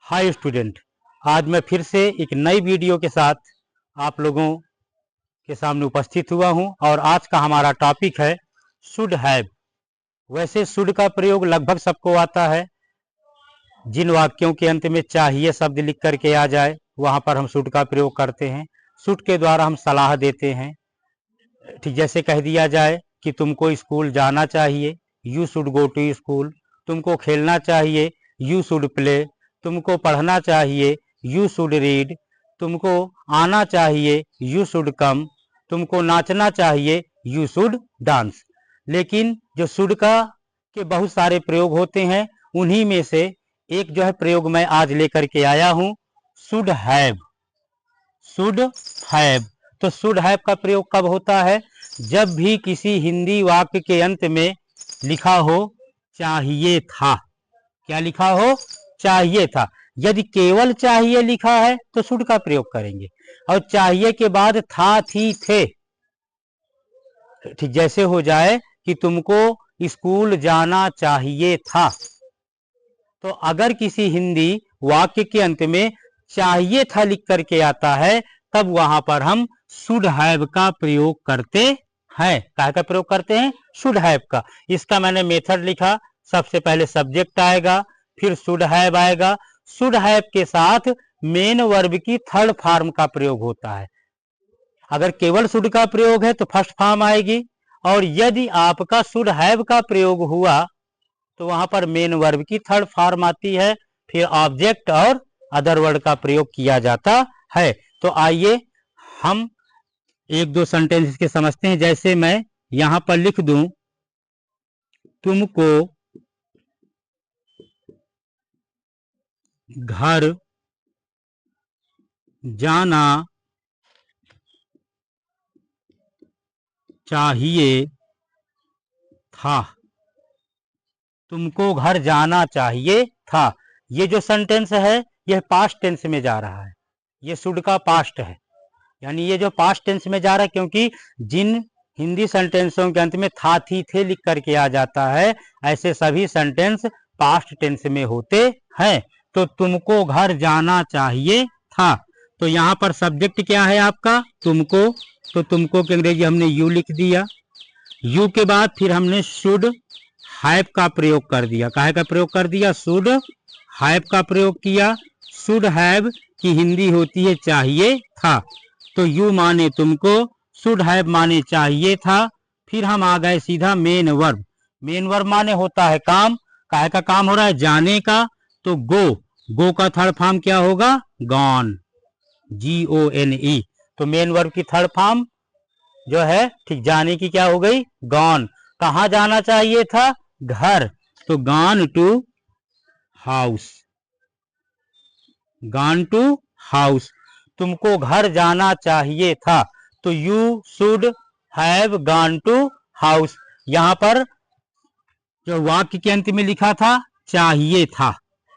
Hi student, आज मैं फिर से एक नई वीडियो के साथ आप लोगों के सामने उपस्थित हुआ हूं और आज का हमारा टॉपिक है शुड हैव। वैसे शुड का प्रयोग लगभग सबको आता है। जिन वाक्यों के अंत में चाहिए शब्द लिख करके आ जाए वहां पर हम शुड का प्रयोग करते हैं। शुड के द्वारा हम सलाह देते हैं। ठीक जैसे कह दिया जाए कि तुमको स्कूल जाना चाहिए, you should go to school. तुमको खेलना चाहिए, यू शुड प्ले। तुमको पढ़ना चाहिए, यू शुड रीड। तुमको आना चाहिए, यू शुड कम। तुमको नाचना चाहिए, यू शुड डांस। लेकिन जो शुड का के बहुत सारे प्रयोग होते हैं, उन्हीं में से एक जो है प्रयोग मैं आज लेकर के आया हूं, शुड हैव। Should have. तो शुड हैव का प्रयोग कब होता है? जब भी किसी हिंदी वाक्य के अंत में लिखा हो चाहिए था। क्या लिखा हो? चाहिए था। यदि केवल चाहिए लिखा है तो शुड का प्रयोग करेंगे, और चाहिए के बाद था, थी, थे। ठीक जैसे हो जाए कि तुमको स्कूल जाना चाहिए था। तो अगर किसी हिंदी वाक्य के अंत में चाहिए था लिख करके आता है, तब वहां पर हम शुड हैव का प्रयोग करते हैं। क्या का प्रयोग करते हैं? शुड हैव का। इसका मैंने मेथड लिखा। सबसे पहले सब्जेक्ट आएगा, फिर शुड हैव आएगा। शुड हैव के साथ मेन वर्ब की थर्ड फॉर्म का प्रयोग होता है। अगर केवल शुड का प्रयोग है तो फर्स्ट फॉर्म आएगी, और यदि आपका शुड हैव का प्रयोग हुआ तो वहां पर मेन वर्ब की थर्ड फॉर्म आती है, फिर ऑब्जेक्ट और अदर वर्ड का प्रयोग किया जाता है। तो आइए हम एक दो सेंटेंस इसके समझते हैं। जैसे मैं यहां पर लिख दूं, तुमको घर जाना चाहिए था। तुमको घर जाना चाहिए था। ये जो सेंटेंस है यह पास्ट टेंस में जा रहा है। ये शुड का पास्ट है, यानी ये जो पास्ट टेंस में जा रहा है, क्योंकि जिन हिंदी सेंटेंसों के अंत में था, थी, थे लिख करके आ जाता है, ऐसे सभी सेंटेंस पास्ट टेंस में होते हैं। तो तुमको घर जाना चाहिए था। तो यहाँ पर सब्जेक्ट क्या है आपका? तुमको। तो तुमको के अंग्रेजी हमने यू लिख दिया। यू के बाद फिर हमने शुड हैव का प्रयोग कर दिया। काहे का प्रयोग कर दिया? शुड हैव का प्रयोग किया। शुड हैव की हिंदी होती है चाहिए था। तो यू माने तुमको, शुड हैव माने चाहिए था। फिर हम आ गए सीधा मेन वर्ब। मेन वर्ब माने होता है काम। काहे का काम हो रहा है? जाने का। तो गो, गो का थर्ड फॉर्म क्या होगा? Gone, GONE। तो मेन वर्ब की थर्ड फॉर्म जो है ठीक जाने की क्या हो गई? गॉन। कहां जाना चाहिए था? घर। तो gone to house, gone to house. तुमको घर जाना चाहिए था। तो you should have gone to house. यहां पर जो वाक्य के अंत में लिखा था चाहिए था,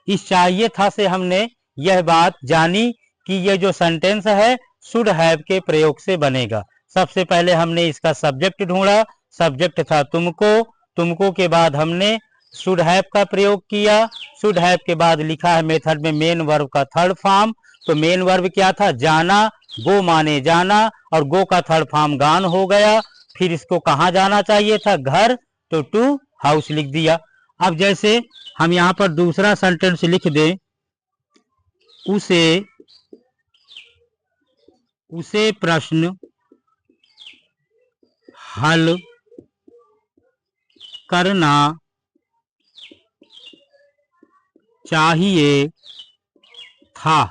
इस चाहिए था से हमने यह बात जानी कि यह जो सेंटेंस है शुड हैव के प्रयोग से बनेगा। सबसे पहले हमने इसका सब्जेक्ट ढूंढा। सब्जेक्ट था तुमको। तुमको के बाद हमने शुड हैव का प्रयोग किया। शुड हैव के बाद लिखा है मेथड में मेन वर्ब का थर्ड फॉर्म। तो मेन वर्ब क्या था? जाना। गो माने जाना, और गो का थर्ड फॉर्म गॉन हो गया। फिर इसको कहाँ जाना चाहिए था? घर। तो टू हाउस लिख दिया। अब जैसे हम यहाँ पर दूसरा सेंटेंस लिख दें, उसे प्रश्न हल करना चाहिए था।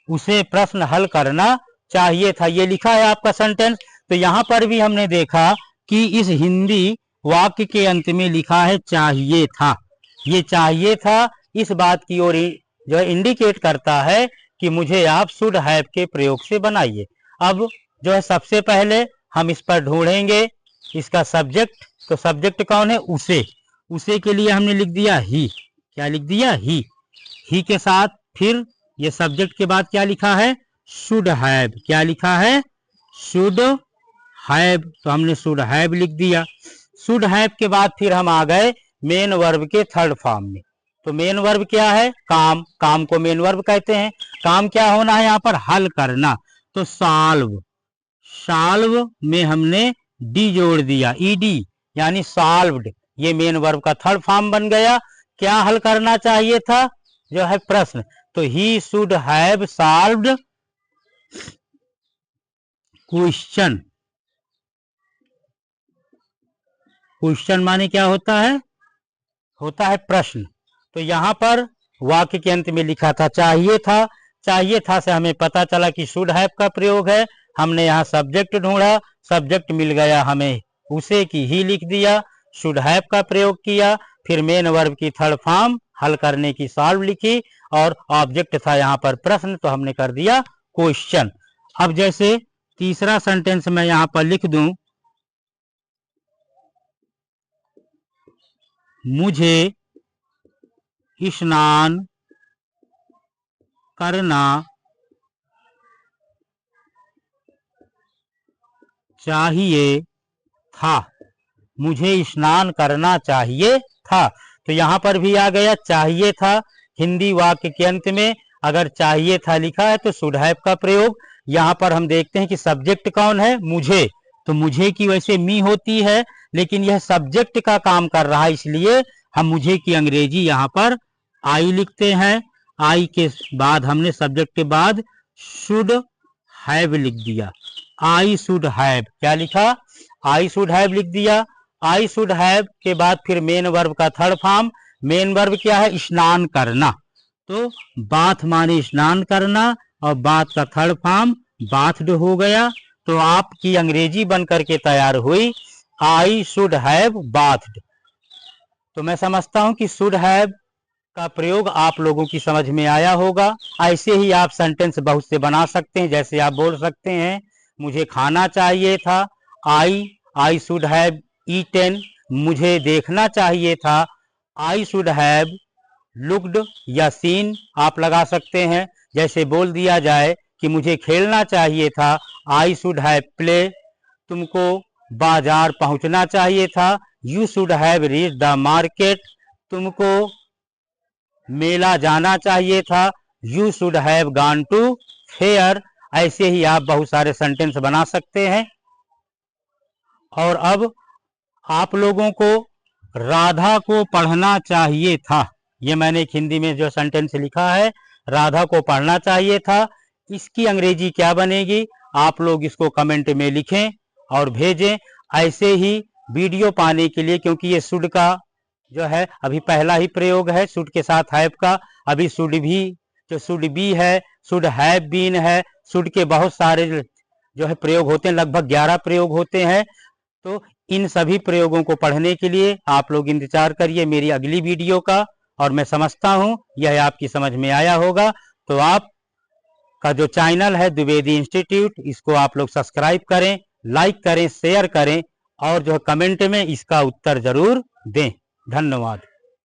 उसे प्रश्न हल करना चाहिए था, ये लिखा है आपका सेंटेंस। तो यहां पर भी हमने देखा कि इस हिंदी वाक्य के अंत में लिखा है चाहिए था। ये चाहिए था इस बात की ओर जो इंडिकेट करता है कि मुझे आप शुड हैव के प्रयोग से बनाइए। अब जो है सबसे पहले हम इस पर ढूंढेंगे इसका सब्जेक्ट। तो सब्जेक्ट कौन है? उसे। उसे के लिए हमने लिख दिया ही। क्या लिख दिया? ही के साथ फिर ये सब्जेक्ट के बाद क्या लिखा है? Should have. क्या लिखा है? Should have. तो हमने शुड हैव लिख दिया। शुड हैव के बाद फिर हम आ गए मेन वर्ब के थर्ड फॉर्म में। तो मेन वर्ब क्या है? काम। काम को मेन वर्ब कहते हैं। काम क्या होना है यहाँ पर? हल करना। तो सॉल्व, सॉल्व में हमने डी जोड़ दिया, ईडी, यानी सॉल्व्ड। ये मेन वर्ब का थर्ड फॉर्म बन गया। क्या हल करना चाहिए था? जो है प्रश्न। तो he should have solved question. Question माने क्या होता है? होता है प्रश्न। तो यहां पर वाक्य के अंत में लिखा था चाहिए था। चाहिए था से हमें पता चला कि शुड हैव का प्रयोग है। हमने यहाँ सब्जेक्ट ढूंढा, सब्जेक्ट मिल गया हमें, उसे की ही लिख दिया। शुड हैव का प्रयोग किया, फिर मेन वर्ब की थर्ड फॉर्म हल करने की सॉल्व लिखी, और ऑब्जेक्ट था यहाँ पर प्रश्न, तो हमने कर दिया क्वेश्चन। अब जैसे तीसरा सेंटेंस मैं यहाँ पर लिख दूं, मुझे स्नान करना चाहिए था। मुझे स्नान करना चाहिए था। तो यहां पर भी आ गया चाहिए था। हिंदी वाक्य के अंत में अगर चाहिए था लिखा है तो शुड हैव का प्रयोग। यहां पर हम देखते हैं कि सब्जेक्ट कौन है? मुझे। तो मुझे की वैसे मी होती है, लेकिन यह सब्जेक्ट का काम कर रहा है, इसलिए हम मुझे की अंग्रेजी यहां पर आई लिखते हैं। आई के बाद हमने सब्जेक्ट के बाद शुड हैव लिख दिया। आई शुड हैव, क्या लिखा? आई शुड हैव लिख दिया। आई शुड हैव के बाद फिर मेन वर्ब का थर्ड फॉर्म। मेन वर्ब क्या है? स्नान करना। तो बाथ माने स्नान करना, और बाथ का थर्ड फॉर्म बाथड हो गया। तो आपकी अंग्रेजी बन करके तैयार हुई, आई शुड हैव बाथड। तो मैं समझता हूं कि शुड हैव का प्रयोग आप लोगों की समझ में आया होगा। ऐसे ही आप सेंटेंस बहुत से बना सकते हैं। जैसे आप बोल सकते हैं, मुझे खाना चाहिए था, आई शुड हैव ईटेन। मुझे देखना चाहिए था, आई शुड हैव लुक्ड या सीन आप लगा सकते हैं। जैसे बोल दिया जाए कि मुझे खेलना चाहिए था, आई शुड हैव प्ले। तुमको बाजार पहुंचना चाहिए था, you should have reach the market. तुमको मेला जाना चाहिए था, you should have gone to fair. ऐसे ही आप बहुत सारे सेंटेंस बना सकते हैं। और अब आप लोगों को राधा को पढ़ना चाहिए था, ये मैंने एक हिंदी में जो सेंटेंस लिखा है, राधा को पढ़ना चाहिए था, इसकी अंग्रेजी क्या बनेगी? आप लोग इसको कमेंट में लिखें और भेजें। ऐसे ही वीडियो पाने के लिए, क्योंकि ये शुड का जो है अभी पहला ही प्रयोग है, शुड के साथ हैव का। अभी शुड भी, जो शुड बी है, शुड हैव बीन है, शुड के बहुत सारे जो है प्रयोग होते हैं, लगभग 11 प्रयोग होते हैं। तो इन सभी प्रयोगों को पढ़ने के लिए आप लोग इंतजार करिए मेरी अगली वीडियो का। और मैं समझता हूं यह आपकी समझ में आया होगा। तो आप का जो चैनल है द्विवेदी इंस्टीट्यूट, इसको आप लोग सब्सक्राइब करें, लाइक करें, शेयर करें, और जो कमेंट में इसका उत्तर जरूर दें। धन्यवाद।